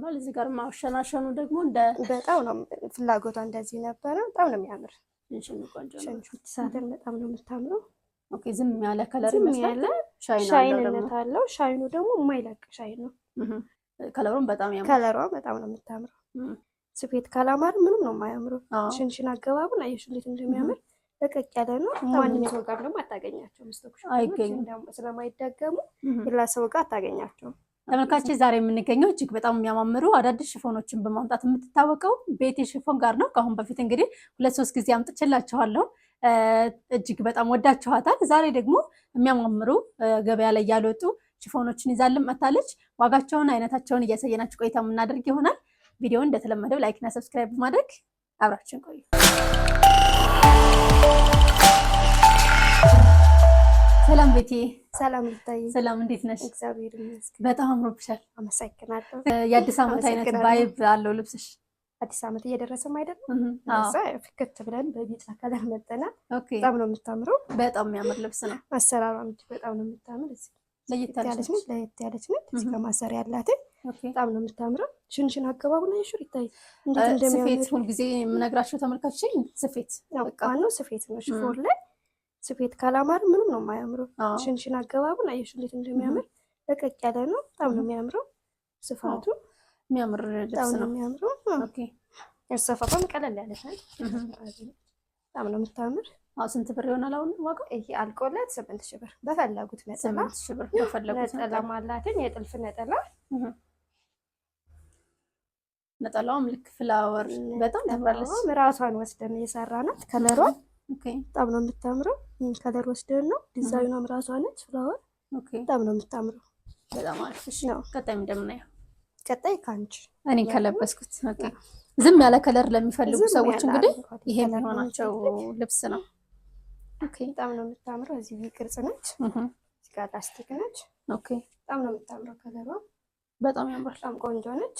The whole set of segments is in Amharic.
ያምራል። እዚህ ጋር ማሸናሸኑ ደግሞ እንደ በጣም ነው ፍላጎቷ እንደዚህ ነበረ። በጣም ነው የሚያምር። ሽንሽኑ ቆንጆ ነው። ሳተን በጣም ነው የምታምረው። ኦኬ ዝም ያለ ከለር ይመስላል። ሻይንነት አለው። ሻይኑ ደግሞ የማይለቅ ሻይን ነው። ከለሩም በጣም ያምራል። ከለሯ በጣም ነው የምታምረው። ስፌት ካላማር ምንም ነው የማያምረው። ሽንሽን አገባቡን አየሽ እንዴት እንደሚያምር ለቀቅ ያለ ነው። ማንም ሰው ጋር ደግሞ አታገኛቸውም። ስቶክሽ አይገኙም ስለማይደገሙ ሌላ ሰው ጋር አታገኛቸውም። ተመልካቾች ዛሬ የምንገኘው እጅግ በጣም የሚያማምሩ አዳዲስ ሽፎኖችን በማምጣት የምትታወቀው ቤቴ ሽፎን ጋር ነው። ከአሁን በፊት እንግዲህ 2-3 ጊዜ አምጥቼላችኋለሁ። እጅግ በጣም ወዳችኋታል። ዛሬ ደግሞ የሚያማምሩ ገበያ ላይ ያልወጡ ሽፎኖችን ይዛልን መታለች። ዋጋቸውን አይነታቸውን እያሳየናችሁ ቆይታ የምናደርግ ይሆናል። ቪዲዮውን እንደተለመደው ላይክ እና ሰብስክራይብ በማድረግ አብራችን ቆዩ። ሰላም ቤቴ። ሰላም ልታይ። ሰላም እንዴት ነሽ? እግዚአብሔር ይመስገን። በጣም አምሮብሻል። አመሰግናለሁ። የአዲስ ዓመት አይነት ቫይብ አለው ልብስሽ። አዲስ ዓመት እየደረሰም አይደለም? እዛ ፍክት ብለን በቢጫ ከለር መጠናል። በጣም ነው የምታምረው። በጣም የሚያምር ልብስ ነው። አሰራሯም በጣም ነው የምታምር። ለየት ያለች ነች። እዚህ ጋር ማሰሪያ ያላት በጣም ነው የምታምረው። ሽንሽን አገባቡ ነው ይሹር ይታይ እንዴት እንደሚያምር። ስፌት ሁልጊዜ የምነግራችሁ ተመልካቾች ስፌት ነው ስፌት ነው። ሽፎን ላይ ስፌት ካላማር ምንም ነው የማያምረው። ሽንሽን አገባቡን አየሽ እንዴት እንደሚያምር። ለቀቅ ያለ ነው። በጣም ነው የሚያምረው። ስፋቱ የሚያምር ልብስ ነው የሚያምረው። ኦኬ ያሰፋፋም ቀለል ያለች ነች። በጣም ነው የምታምር። ስንት ብር ይሆናል አሁን ዋጋው? ይሄ አልቆለት 8000 ብር። በፈለጉት ነጠላ 8000 ብር በፈለጉት ነጠላ ማላትን የጥልፍ ነጠላ ነጠላውም ልክ ፍላወር በጣም ታምራለች። ራሷን ወስደን የሰራናት ከለሯን በጣም ነው የምታምረው። ከለር ወስደን ነው ዲዛይኗም ራሷ ነች ፍላወር። በጣም ነው የምታምረው። በጣም አሪፍ ነው። ቀጣይ እንደምናየው ቀጣይ ካንቺ እኔ ከለበስኩት ዝም ያለ ከለር ለሚፈልጉ ሰዎች እንግዲህ ይሄ የሚሆናቸው ልብስ ነው። በጣም ነው የምታምረው። እዚህ ቅርጽ ነች፣ እዚህ ጋር ላስቲክ ነች። በጣም ነው የምታምረው። ከለሯ በጣም ያምራል። በጣም ቆንጆ ነች።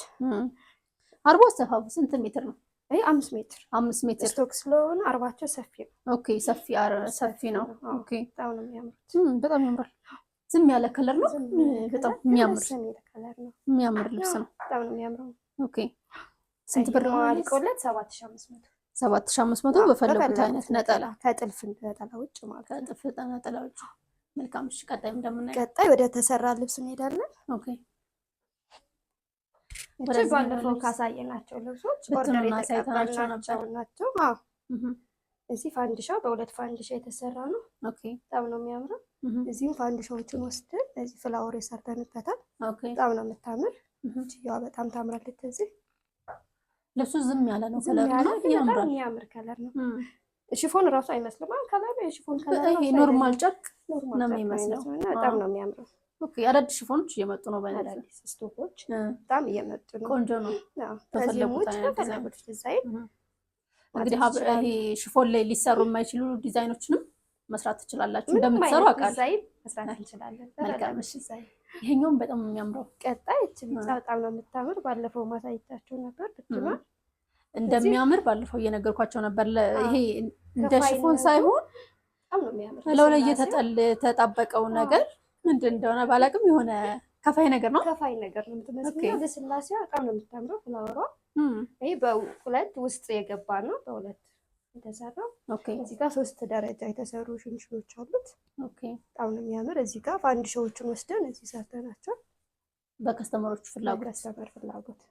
አርቦ አሰፋፉ ስንት ሜትር ነው? 5 ሜትር 5 ሜትር ስቶክ ስለሆነ አርባቸው ሰፊ ነው። ሰፊ ነው። በጣም ነው የሚያምሩት። በጣም ያምራል። ዝም ያለ ከለር ነው። በጣም የሚያምር የሚያምር ልብስ ነው። በጣም ነው የሚያምረው። ስንት ብር ነው? አልቆለት 7500 7500 በፈለጉት አይነት ነጠላ ከጥልፍ ነጠላ ውጭ ማለት ነው። ከጥልፍ ነጠላ ውጭ። መልካም። እሺ ቀጣይ እንደምናየው ቀጣይ ወደ ተሰራ ልብስ እንሄዳለን። ወደ ባለፈው ካሳየናቸው ልብሶች ኦርደር የተቀበልናቸው ናቸው። እዚህ ፋንዲሻ በሁለት ፋንዲሻ የተሰራ ነው። በጣም ነው የሚያምረው። እዚህም ፋንዲሻዎችን ወስደን እዚህ ፍላወር የሰርተንበታል። በጣም ነው የምታምር። ያው በጣም ታምራለች። እዚህ ልብሱ ዝም ያለ ነው። ከለር ነው የሚያምር ከለር ነው። ሽፎን ራሱ አይመስልም። ከለሩ የሽፎን ከለር ይሄ ኖርማል ጨርቅ ነው የሚመስለው። በጣም ነው የሚያምረው። አዳዲስ ሽፎኖች እየመጡ ነው። በአዳዲስ ስቶኮች በጣም እየመጡ ነው። ቆንጆ ነው። በፈለጉት ዲዛይን እንግዲህ ይሄ ሽፎን ላይ ሊሰሩ የማይችሉ ዲዛይኖችንም መስራት ትችላላችሁ። እንደምትሰሩ አውቃለሁ። መስራት እንችላለን። መልካም። እሺ ይሄኛውም በጣም የሚያምረው ቀጣይ በጣም ነው የምታምር። ባለፈው ማሳይታችሁ ነበር ብትማ እንደሚያምር ባለፈው እየነገርኳቸው ነበር። ይሄ እንደ ሽፎን ሳይሆን በጣም ነው የሚያምር። ለው ላይ የተጣበቀው ነገር ምንድን እንደሆነ ባላቅም የሆነ ከፋይ ነገር ነው። ከፋይ ነገር ነው የምትመስለው። ለስላሴዋ በጣም ነው የምታምረው። ፍላወሯ ይሄ በሁለት ውስጥ የገባ ነው። በሁለት የተሰራው እዚህ ጋር 3 ደረጃ የተሰሩ ሽንሽኖች አሉት። በጣም ነው የሚያምር። እዚህ ጋር ፋንዲሻዎችን ወስደን እዚህ ሰርተናቸው በከስተመሮች ፍላጎት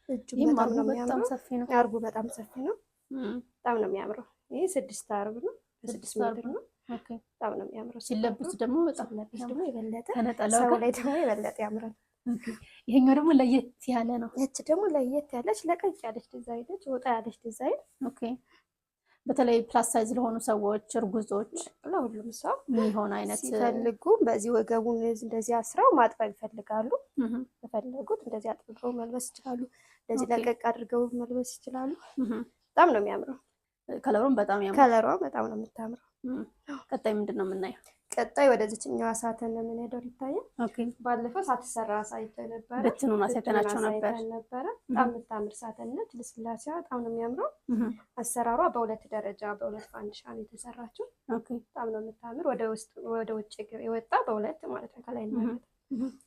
እጁም በጣም ሰፊ ነው። አርቡ በጣም ሰፊ ነው። በጣም ነው የሚያምረው። ይሄ 6 አርብ ነው። 6 ሜትር ነው። በጣም ነው የሚያምረው። ሲለብስ ደግሞ በጣም ደግሞ የበለጠ ሰው ላይ ደግሞ የበለጠ ያምራል። ይሄኛው ደግሞ ለየት ያለ ነው። እቺ ደግሞ ለየት ያለች ለቀቅ ያለች ዲዛይን ነች። ወጣ ያለች ዲዛይን በተለይ ፕላስ ሳይዝ ለሆኑ ሰዎች፣ እርጉዞች፣ ለሁሉም ሰው የሚሆን አይነት ሲፈልጉ በዚህ ወገቡን እንደዚህ አስረው ማጥበብ ይፈልጋሉ። በፈለጉት እንደዚህ አጥብቀው መልበስ ይችላሉ። እንደዚህ ለቀቅ አድርገው መልበስ ይችላሉ። በጣም ነው የሚያምረው። ከለሩም በጣም ያምራል። ከለሯ በጣም ነው የምታምረው። ቀጣይ ምንድን ነው የምናየው? ቀጣይ ወደዚህኛው ሳተን ነው የምንሄደው። ይታያል። ባለፈው ሳትሰራ ሳይተው ነበር። በትኑን አሳይተናቸው ነበር። በጣም የምታምር ሳተን ነች። ልስላሴዋ በጣም ነው የሚያምረው። አሰራሯ በሁለት ደረጃ በሁለት ፋንዲሻ ነው የተሰራችው። በጣም ነው የምታምር። ወደ ውጭ የወጣ በሁለት ማለት ነው። ከላይ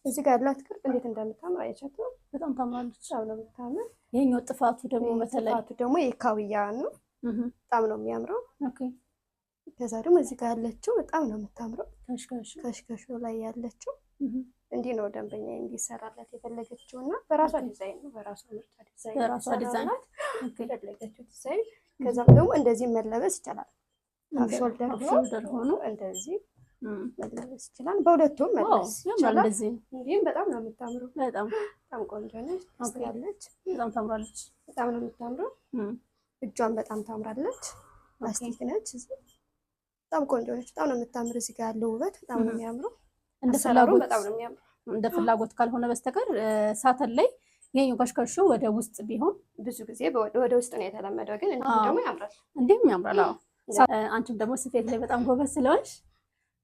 እዚህ ጋር ያላት ቅርጽ እንዴት እንደምታምር አየቻት ነው። በጣም ታምራለች። በጣም ነው የምታምር። ይሄኛው ጥፋቱ ደግሞ በተለይ ጥፋቱ ደግሞ የካውያ ነው። በጣም ነው የሚያምረው። ኦኬ። ከዛ ደግሞ እዚህ ጋር ያለችው በጣም ነው የምታምረው። ከሽከሹ ላይ ያለችው እንዲህ ነው ደንበኛ እንዲሰራላት የፈለገችው እና በራሷ ዲዛይን ነው። በራሷ ምርጫ ዲዛይን በራሷ ዲዛይን የፈለገችው ዲዛይን። ከዛም ደግሞ እንደዚህ መለበስ ይችላል። ሾልደር ሆኖ እንደዚህ መለበስ ይችላል። በሁለቱም መለበስ ይችላል። እንዲህም በጣም ነው የምታምረው። በጣም ቆንጆ ነች። ታስያለች። በጣም ታምራለች። በጣም ነው የምታምረው። እጇን በጣም ታምራለች። ላስቲክ ነች። በጣም ቆንጆ ነች። በጣም ነው የምታምር። እዚህ ጋር ያለው ውበት በጣም ነው የሚያምረው። እንደ ፍላጎት በጣም ነው የሚያምረው። እንደ ፍላጎት ካልሆነ በስተቀር ሳተን ላይ ይሄኛው ከሽከሹ ወደ ውስጥ ቢሆን ብዙ ጊዜ ወደ ውስጥ ነው የተለመደው፣ ግን እንዲህ ደግሞ ያምራል። እንዲህም ያምራል። አዎ አንቺም ደግሞ ስፌት ላይ በጣም ጎበዝ ስለሆንሽ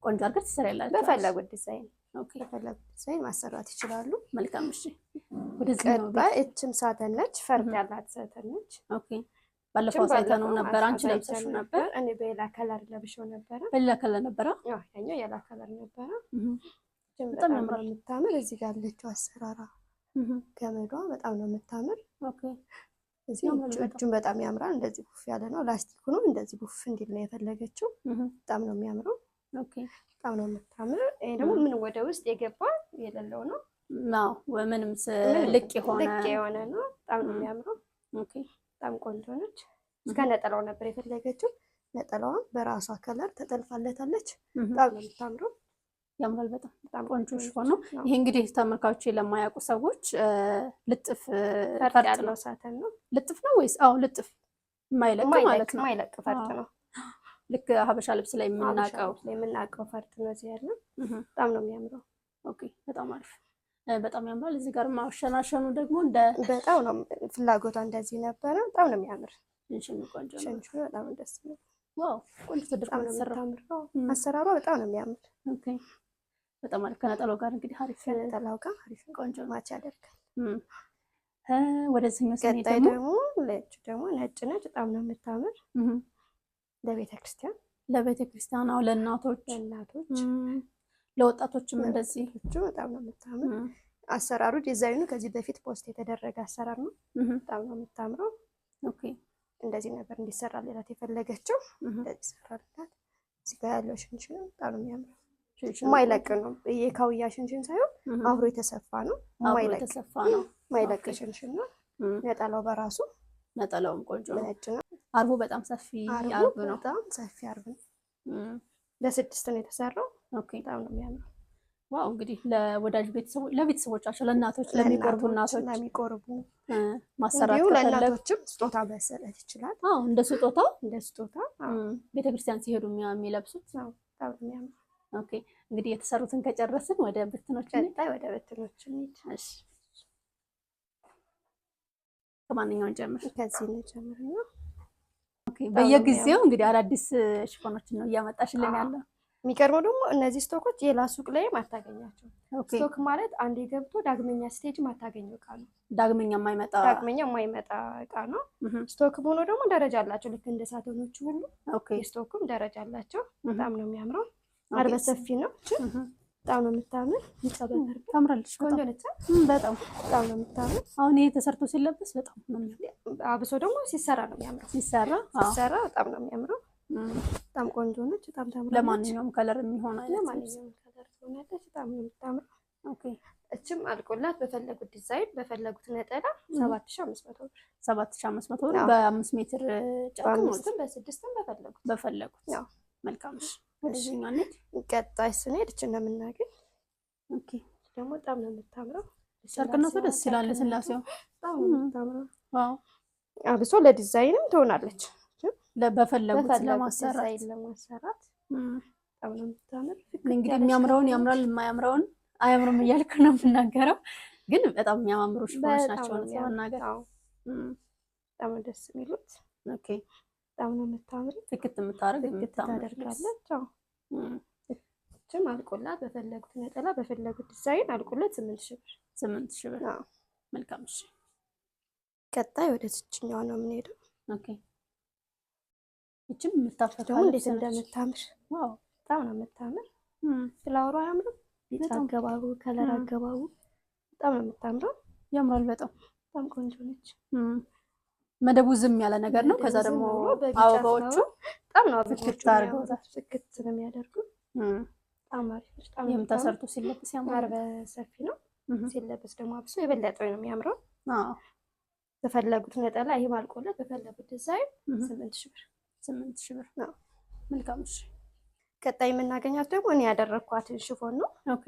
ቆንጆ አድርገሽ ትሰሪያላችሁ። በፈለጉት ዲዛይን በፈለጉት ዲዛይን ማሰራት ይችላሉ። መልካም። እሺ ወደዚህ ነው። እችም ሳተን ነች። ፈርጥ ያላት ሳተን ነች። ኦኬ። ባለፈው ሳይተነው ነበር። አንቺ ለብሰሽው ነበር። እኔ በሌላ ከለር ለብሼው ነበር። በሌላ ከለር ነበር። አዎ ያኛው የላ ከለር ነበር። በጣም ነው የምታምር። እዚህ ጋር ያለችው አሰራራ ገመዷ በጣም ነው የምታምር። ኦኬ። እዚህ እጁን በጣም ያምራል። እንደዚህ ቡፍ ያለ ነው። ላስቲኩ ነው እንደዚህ ቡፍ እንዲል ነው የፈለገችው። በጣም ነው የሚያምረው። ኦኬ። በጣም ነው የምታምር። ይሄ ደግሞ ምን ወደ ውስጥ የገባ የሌለው ነው። አዎ ምንም ልቅ የሆነ ነው። በጣም ነው የሚያምረው። ኦኬ። በጣም ቆንጆ ነች። እስከ ነጠላው ነበር የፈለገችው። ነጠላዋን በራሷ ከለር ተጠልፋለታለች። በጣም ነው የምታምረው። ያምራል። በጣም ቆንጆ ሽፎን ነው። ይሄ እንግዲህ ተመልካቾች ለማያውቁ ሰዎች ልጥፍ ፈርጥ ነው። ሳተን ነው። ልጥፍ ነው ወይስ? አዎ ልጥፍ የማይለቅ ማለት ነው። የማይለቅ ፈርጥ ነው። ልክ ሀበሻ ልብስ ላይ የምናውቀው ፈርጥ ነው። እዚህ ያለ በጣም ነው የሚያምረው። ኦኬ። በጣም አሪፍ። በጣም ያምራል። እዚህ ጋር ማሸናሸኑ ደግሞ በጣም ነው ፍላጎቷ እንደዚህ ነበረ። በጣም ነው የሚያምር። ሽንሽኑ ቆንጆ ነው። ሽንሽኑ በጣም ደስ ይላል። ዋው ቆንጆ ተደርጎ ነው የተሰራው። አሰራሯ በጣም ነው የሚያምር። ኦኬ። በጣም አሪፍ። ከነጠላው ጋር እንግዲህ አሪፍ ከነጠላው ጋር አሪፍ ቆንጆ ማች ያደርጋል። ወደዚህኛው ስንሄድ ደግሞ ለእጁ ደግሞ ነጭ ነች። በጣም ነው የምታምር። ለቤተክርስቲያን አዎ፣ ለእናቶች ለወጣቶችም እንደዚህ በጣም ነው የምታምር። አሰራሩ ዲዛይኑ ከዚህ በፊት ፖስት የተደረገ አሰራር ነው። በጣም ነው የምታምረው። ኦኬ። እንደዚህ ነበር እንዲሰራላት የፈለገችው። እንደዚህ ሰራላት። እዚህ ጋር ያለው ሽንሽን በጣም ነው የሚያምረው። የማይለቅ ነው። የካውያ ሽንሽን ሳይሆን አብሮ የተሰፋ ነው። የማይለቅ ሽንሽን ነው። ነጠላው በራሱ ነጠላውም ቆንጆ ነጭ ነው። አርቡ በጣም ሰፊ አርብ ነው። በጣም ሰፊ አርብ ነው። ለስድስት ነው የተሰራው። ኦኬ። በጣም ነው የሚያምረው። ዋው እንግዲህ ለወዳጅ ቤተሰቦች ለቤተሰቦቻቸው ለእናቶች ለሚቆርቡ እናቶች ማሰራት ከፈለጉ ለእናቶችም ስጦታ መሰረት ይችላል። አዎ እንደ ስጦታ ቤተክርስቲያን ሲሄዱ የሚለብሱት በጣም ነው የሚያምረው። ኦኬ። እንግዲህ የተሰሩትን ከጨረስን ወደ ብትኖች እንሂድ። እሺ ከማንኛውን ጀምር? ከዚህ እንጀምርና ኦኬ። በየጊዜው እንግዲህ አዳዲስ ሽፎኖችን ነው እያመጣሽልኝ ያለው። የሚቀርበው ደግሞ እነዚህ ስቶኮች ሌላ ሱቅ ላይም አታገኛቸው። ስቶክ ማለት አንዴ ገብቶ ዳግመኛ ስቴጅ ማታገኘው እቃ ነው። ዳግመኛ የማይመጣ እቃ ነው። ስቶክ ሆኖ ደግሞ ደረጃ አላቸው። ልክ እንደ ሳተኖቹ ሁሉ የስቶክም ደረጃ አላቸው። በጣም ነው የሚያምረው። አርበ ሰፊ ነው። በጣም ነው የምታምር። ታምራለች። ቆንጆ ነች። በጣም ነው የምታምር። አሁን ይሄ ተሰርቶ ሲለበስ በጣም ነው የሚያምረው። አብሶ ደግሞ ሲሰራ ነው የሚያምረው። ሲሰራ በጣም ነው የሚያምረው። በጣም ቆንጆ ነች። በጣም ታምራለች። ለማንኛውም ከለር የሚሆን አይነት ለማንኛውም ከለር ትሆናለች። በጣም ነው የምታምረው። ኦኬ። እችም አልቆላት በፈለጉት ዲዛይን በፈለጉት ነጠላ 7500 ብር። 7500 ብር በ5 ሜትር ጨርቅ ነው። በስድስትም በፈለጉት ያው መልካም። ወደዚህኛው እንሂድ። ቀጣይ ስንሄድ እች እንደምናገኝ። ኦኬ። ደግሞ በጣም ነው የምታምረው። ጨርቅነቱ ደስ ይላል። ስላሴው በጣም ነው የምታምረው። ዋው አብሶ ለዲዛይንም ትሆናለች። በፈለጉት ለማሰራት በጣም ነው የምታምር። እንግዲህ የሚያምረውን ያምራል፣ የማያምረውን አያምርም እያልኩ ነው የምናገረው፣ ግን በጣም የሚያማምሩ ሽፎኖች ናቸው ለመናገር። በጣም ደስ የሚሉት። ኦኬ። በጣም ነው የምታምር። ፍክት የምታደርግ ታደርጋለች። እችም አልቆላት በፈለጉት ነጠላ በፈለጉት ዲዛይን አልቆላት 8000 ብር። መልካም። እሺ ቀጣይ ወደ ትችኛዋ ነው የምንሄደው። ኦኬ። እችም የምታፈታው እንዴት እንደምታምር ዋው! በጣም ነው የምታምር። ፍላወሯ አያምርም? ቢጫ አገባቡ ከለር አገባቡ በጣም ነው የምታምረው። ያምራል በጣም ቆንጆ ነች። መደቡ ዝም ያለ ነገር ነው። ከዛ ደግሞ አበባዎቹ በጣም ነው ፍክት አድርገውታል። ፍክት ስለሚያደርጉ በጣም አሪፍ ነች። በጣም የምታሰርቱ ሲለብስ ያምራል። በሰፊ ነው ሲለብስ ደግሞ አብሶ የበለጠ ነው የሚያምረው። በፈለጉት ነጠላ ይሄ ማልቆለት በፈለጉት ዲዛይን 8000 ብር 8000 ብር ነው። መልካም እሺ። ቀጣይ የምናገኛት ደግሞ እኔ ያደረኳትን ሽፎን ነው። ኦኬ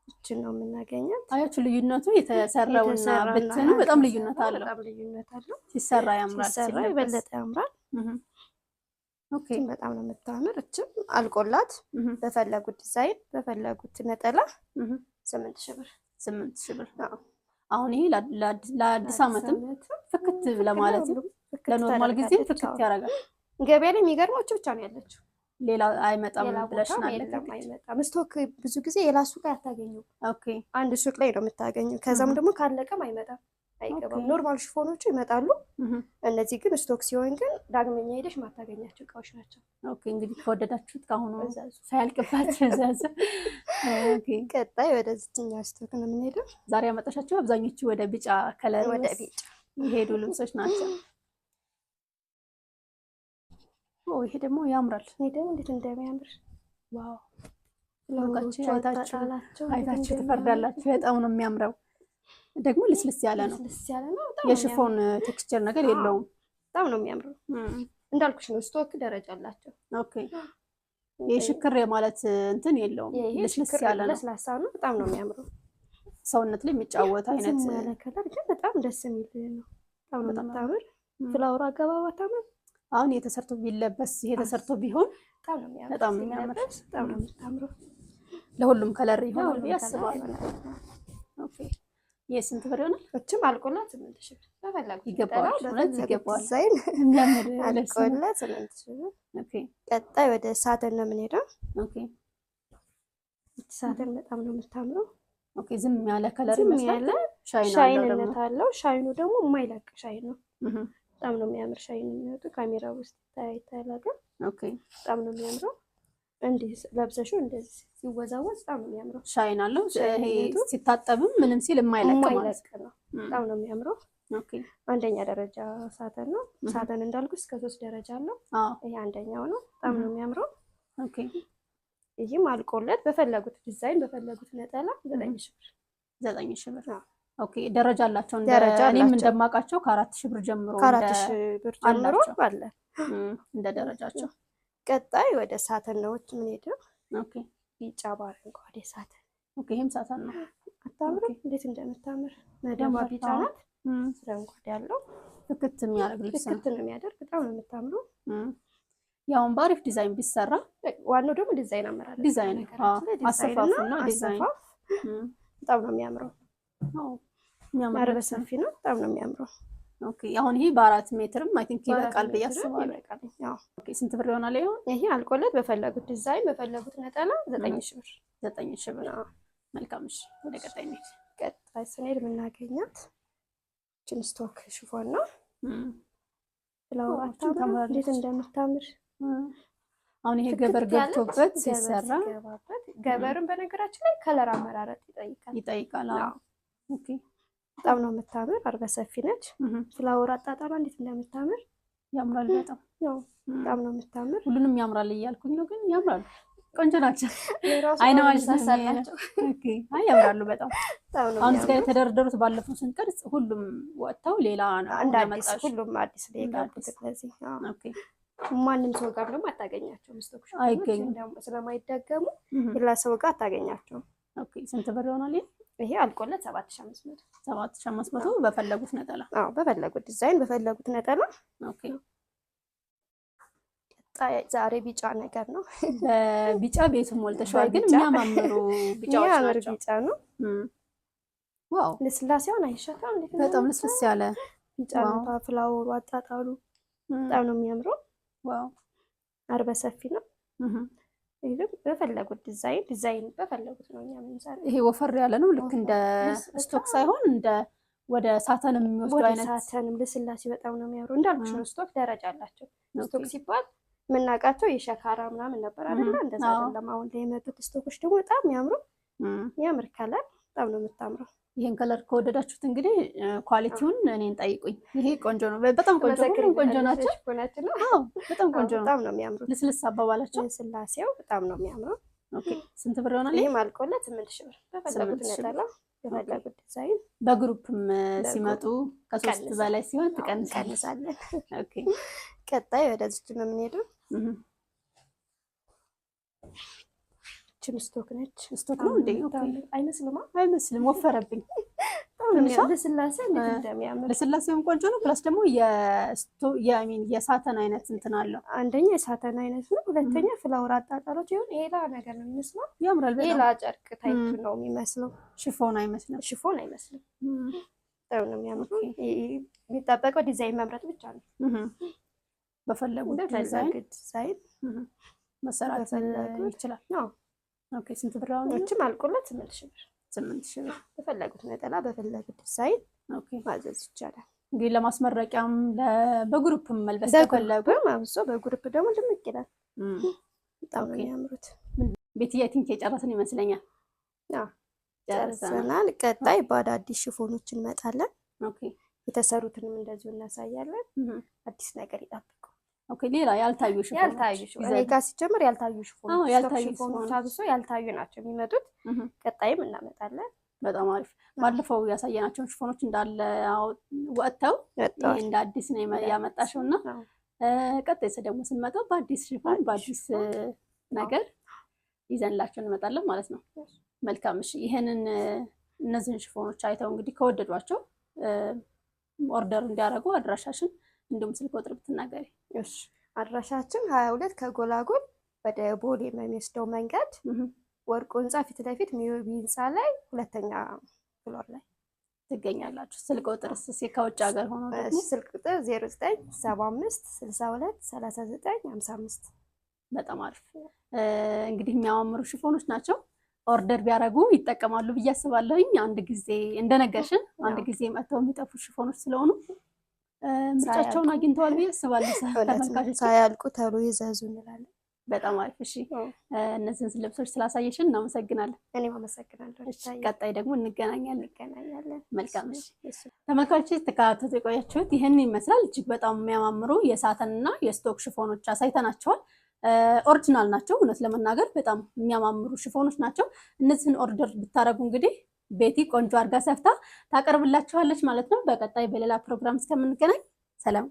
እችን ነው የምናገኛት። አያችሁ ልዩነቱ የተሰራውና ብትኑ በጣም ልዩነት አለው። በጣም ልዩነት አለው። ሲሰራ ያምራል፣ ሲሰራ የበለጠ ያምራል። ኦኬ በጣም ነው የምታምር። እችም አልቆላት በፈለጉት ዲዛይን በፈለጉት ነጠላ 8000 ብር 8000 ብር። አሁን ይሄ ለአዲስ ዓመትም ፍክት ለማለት ለኖርማል ጊዜ ፍክት ያደርጋል። ገበያ ላይ የሚገርማቸው ብቻ ነው ያለችው። ሌላ አይመጣም ብለሽናል። አይመጣም። ስቶክ ብዙ ጊዜ የራሱ ጋር አታገኙም። ኦኬ አንድ ሱቅ ላይ ነው የምታገኘው። ከዛም ደግሞ ካለቀም አይመጣም፣ አይገባም። ኖርማል ሽፎኖቹ ይመጣሉ። እነዚህ ግን ስቶክ ሲሆን ግን ዳግመኛ ሄደሽ ማታገኛቸው እቃዎች ናቸው። ኦኬ እንግዲህ ከወደዳችሁት ካሁኑ ሳያልቅባችሁ እዛዙ። ኦኬ ቀጣይ ወደ ዝኛው ስቶክ ነው የምንሄደው። ዛሬ ያመጣሻቸው አብዛኞቹ ወደ ቢጫ ከለር ወደ ቢጫ የሄዱ ልብሶች ናቸው። ይሄ ደግሞ ያምራል። ይሄ ደግሞ እንዴት እንደሚያምር ዋው! አይታችሁ ትፈርዳላችሁ። በጣም ነው የሚያምረው። ደግሞ ልስልስ ያለ ነው። የሽፎን ቴክስቸር ነገር የለውም። በጣም ነው የሚያምረው። እንዳልኩሽ ነው ስቶክ ደረጃ አላቸው። ኦኬ የሽክር ማለት እንትን የለውም። ልስልስ ያለ ነው። ለስላሳ ነው። በጣም ነው የሚያምረው። ሰውነት ላይ የሚጫወት አይነት ያለ ከለር ግን በጣም ደስ የሚል ነው። በጣም ነው የምታምር። ፍላወር አገባባ ታምር። አሁን የተሰርቶ ቢለበስ ይሄ ተሰርቶ ቢሆን በጣም የሚያምር በጣም ነው የምታምረው። ለሁሉም ከለር ይሆናል ያስባል። ኦኬ የስንት ብር ይሆናል? እችም አልቆላት 8000 ብር በፈለጉ ይገባዋል። እውነት ይገባዋል። ዲዛይን የሚያምር አልቆላት 8000 ብር። ኦኬ ቀጣይ ወደ ሳተን ነው የምንሄደው። ኦኬ ሳተን በጣም ነው የምታምረው። ኦኬ ዝም ያለ ከለር ይመስላል። ሻይንነት አለው። ሻይኑ ደግሞ የማይለቅ ሻይን ነው። በጣም ነው የሚያምር ሻይን የሚወጡ ካሜራ ውስጥ ታይታላጋ። ኦኬ በጣም ነው የሚያምረው። እንዲህ ለብሰሽው እንደዚህ ሲወዛወዝ በጣም ነው የሚያምረው። ሻይን አለው። ይሄ ሲታጠብም ምንም ሲል የማይለቅ ነው። በጣም ነው የሚያምረው። ኦኬ አንደኛ ደረጃ ሳተን ነው። ሳተን እንዳልኩ እስከ 3 ደረጃ አለው። ይሄ አንደኛው ነው። በጣም ነው የሚያምረው። ኦኬ ይሄም አልቆለት በፈለጉት ዲዛይን በፈለጉት ነጠላ 9000 ብር 9000 ብር። ኦኬ ደረጃ አላቸው። እኔም እንደማውቃቸው ከ4000 ብር ጀምሮ አለ እንደ ደረጃቸው። ቀጣይ ወደ ሳተን ነው የምንሄደው። ኦኬ ቢጫ በአረንጓዴ ሳተን። ኦኬ ይሄም ሳተን ነው። አታምር እንዴት እንደምታምር መደባ ቢጫ ናት። አረንጓዴ ያለው ፍክት የሚያደርግ ልብስ ነው። ፍክት ነው የሚያደርግ በጣም ነው የምታምረው። ያውን ባሪፍ ዲዛይን ቢሰራ ዋናው ደግሞ ዲዛይን አመራረጥ ዲዛይን አሰፋፉና ዲዛይን በጣም ነው የሚያምረው። የሚያምር በሰፊ ነው። በጣም ነው የሚያምረው። ኦኬ አሁን ይሄ በ4 ሜትርም አይ ቲንክ ይበቃል ብዬ አስባለሁ። ኦኬ ስንት ብር ይሆናል? ይሄ አልቆለት በፈለጉት ዲዛይን በፈለጉት ነጠላ 9000 ብር 9000 ብር። መልካም እሺ፣ ወደ ቀጣይ ነው። ቀጣይ ስንሄድ የምናገኛት እችን ስቶክ ሽፎን ነው። ፍላወራችን እንዴት እንደምታምር አሁን ይሄ ገበር ገብቶበት ሲሰራ ገበርን በነገራችን ላይ ከለር አመራረጥ ይጠይቃል። ኦኬ በጣም ነው የምታምር። አርበ ሰፊ ነች። ፍላወር አጣጣባ እንዴት እንደምታምር ያምራል። በጣም ነው የምታምር። ሁሉንም ያምራል እያልኩኝ ነው፣ ግን ያምራሉ። ቆንጆ ናቸው። አይነዋጅ ተሳላቸው። ኦኬ አይ ያምራሉ በጣም። አሁን እዚህ ጋር የተደረደሩት ባለፈው ስንቀርጽ ሁሉም ወጥተው ሌላ ነው አንዳንድ ሁሉም አዲስ ላይ ጋር ስለዚህ ኦኬ ማንም ሰው ጋር ደግሞ አታገኛቸውም። ስቶክሽ አይገኙም ስለማይደገሙ ሌላ ሰው ጋር አታገኛቸውም። ኦኬ ስንት ብር ይሆናል? ይሄ አልቆለት 7500 7500 በፈለጉት ነጠላ። በፈለጉት ዲዛይን በፈለጉት ነጠላ። ኦኬ ዛሬ ቢጫ ነገር ነው። በቢጫ ቤቱ ሞልተሻል፣ ግን የሚያማምሩ ቢጫዎች ናቸው። ቢጫ ነው። ዋው ለስላሴውን አይሻታም። እንዴት ነው በጣም ልስልስ ያለ ቢጫ ነው። ፍላወሩ አጣጣሉ በጣም ነው የሚያምረው። ዋው አርበ ሰፊ ነው። ይሄ በፈለጉት ዲዛይን በፈለጉት ነው እኛ የምንሰራው። ይሄ ወፈር ያለ ነው። ልክ እንደ ስቶክ ሳይሆን እንደ ወደ ሳተንም የሚወስዱ አይነት ሳተንም ልስላሴ በጣም ነው የሚያምረው። እንዳልኩሽ ነው ስቶክ ደረጃ አላቸው። ስቶክ ሲባል የምናውቃቸው የሸካራ ምናምን ነበር አይደል? እንደዛ አይደለም። አሁን ላይ የመጡት ስቶኮች ደግሞ በጣም የሚያምሩ የሚያምር ከለር በጣም ነው የምታምረው። ይሄን ከለር ከወደዳችሁት እንግዲህ ኳሊቲውን እኔን ጠይቁኝ። ይሄ ቆንጆ ነው፣ በጣም ቆንጆ ነው። ቆንጆ ናቸው። አዎ በጣም ቆንጆ ነው። በጣም ነው የሚያምሩት። ልስልስ አባባላቸው ስላሴው በጣም ነው የሚያምረው። ኦኬ ስንት ብር ይሆናል? ይሄ ማልቆለት 8000 ብር። በፈለጉት ነጠላ በፈለጉት ዲዛይን በግሩፕም ሲመጡ ከ3 በላይ ሲሆን ትቀንሳለን። ኦኬ ቀጣይ ወደዚህ ነው የምንሄደው። ስቶክ ነች። ስቶክ ነው እንዴ? አይመስልም? አይመስልም፣ ወፈረብኝ። ለስላሴ እንደሚያምር ለስላሴውም ቆንጆ ነው። ፕላስ ደግሞ የሳተን አይነት እንትን አለው። አንደኛ የሳተን አይነት ነው፣ ሁለተኛ ፍላወር አጣጣሎች ይሁን ሌላ ነገር ነው የሚመስለው። ያምራል። ሌላ ጨርቅ ታይፕ ነው የሚመስለው። ሽፎን አይመስልም። ሽፎን አይመስልም። በጣም ነው የሚያምረው። የሚጠበቀው ዲዛይን መምረጥ ብቻ ነው። በፈለጉት ዲዛይን መሰራት ይችላል። ኦኬ ስንት ብር አሁን? እቺም አልቆለት 8000 ብር። 8000 ብር። በፈለጉት ነጠላ በፈለጉት ዲዛይን ማዘዝ ይቻላል። እንግዲህ ለማስመረቂያም በግሩፕም መልበስ ከፈለጉ ማብሶ በግሩፕ ደግሞ ድምቅ ይላል። በጣም ነው የሚያምሩት። ቤትዬ ቲንክ የጨረስን ይመስለኛል። ጨርሰናል። ቀጣይ በአዳዲስ ሽፎኖች እንመጣለን። ኦኬ የተሰሩትንም እንደዚሁ እናሳያለን። አዲስ ነገር ይጠብቁ። ኦኬ ሌላ ያልታዩ ሽፎኖች እኔ ጋር ሲጀምር ያልታዩ ሽፎኖች አብሶ ያልታዩ ናቸው የሚመጡት። ቀጣይም እናመጣለን። በጣም አሪፍ። ባለፈው ያሳየናቸውን ሽፎኖች እንዳለ ወጥተው እንደ አዲስ ነው ያመጣሽው እና ቀጣይ ደግሞ ስንመጣ በአዲስ ሽፎን በአዲስ ነገር ይዘንላቸው እንመጣለን ማለት ነው። መልካም። እሺ ይሄንን እነዚህን ሽፎኖች አይተው እንግዲህ ከወደዷቸው ኦርደር እንዲያደርጉ አድራሻሽን እንዲሁም ስልክ ቁጥር ብትናገሪ። እሺ አድራሻችን 22 ከጎላጎል ወደ ቦሌ የሚወስደው መንገድ ወርቁ ህንፃ ፊት ለፊት ሚዮቢ ህንፃ ላይ ሁለተኛ ፍሎር ላይ ትገኛላችሁ። ስልክ ቁጥር ከውጭ ሀገር ሆኖ ደግሞ ስልክ ቁጥር 0975 62 39 55። በጣም አሪፍ። እንግዲህ የሚያማምሩ ሽፎኖች ናቸው። ኦርደር ቢያደርጉ ይጠቀማሉ ብዬ አስባለሁኝ። አንድ ጊዜ እንደነገርሽን አንድ ጊዜ መጥተው የሚጠፉ ሽፎኖች ስለሆኑ ምርጫቸውን አግኝተዋል ብዬ አስባለሁ። ተመልካቾች ሳያልቁ ተብሎ ይዘዙ እንላለን። በጣም አሪፍ። እሺ እነዚህን ልብሶች ስላሳየሽን እናመሰግናለን። እኔም አመሰግናለሁ። ቀጣይ ደግሞ እንገናኛለን። መልካም። እሺ ተመልካቾች ተከታተሉ የቆያችሁት ይህን ይመስላል። እጅግ በጣም የሚያማምሩ የሳተንና የስቶክ ሽፎኖች አሳይተናቸዋል። ኦሪጂናል ናቸው። እውነት ለመናገር በጣም የሚያማምሩ ሽፎኖች ናቸው። እነዚህን ኦርደር ብታረጉ እንግዲህ ቤቲ ቆንጆ አርጋ ሰፍታ ታቀርብላችኋለች ማለት ነው። በቀጣይ በሌላ ፕሮግራም እስከምንገናኝ ሰላም።